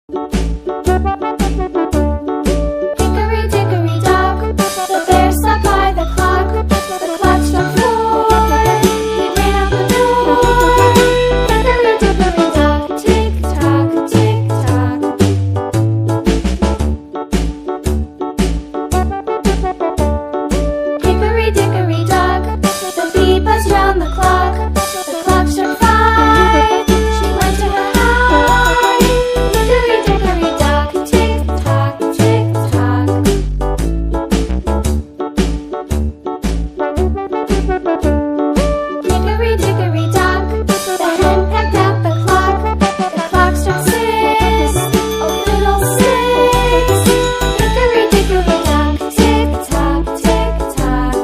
Hickory dickory dock, the bear sat by the clock. The clock struck 4. He ran out the door. Hickory dickory dock, tick tock, tick tock. Hickory dickory dock, the bee buzzed round the clock. The clock struck 5. She went to her hive. Hickory dickory dock, tick tock, tick tock. Hickory dickory dock, the hen pecked at the clock. The clock struck 6. Oh, little 6. Hickory dickory dock, tick tock, tick tock.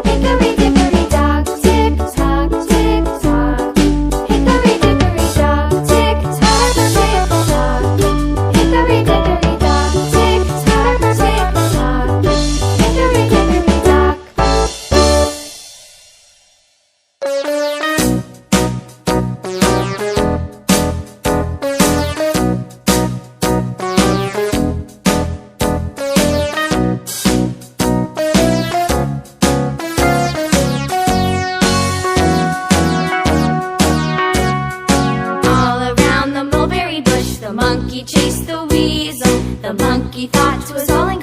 Hickory dickory dock, tick tock, tick tock. Hickory dickory dock, tick tock, tick tock. Hickory dickory dock, tick tock, tick tock. Hickory dickory dock. All around the mulberry bush, the monkey chased the weasel. The monkey thought 'twas all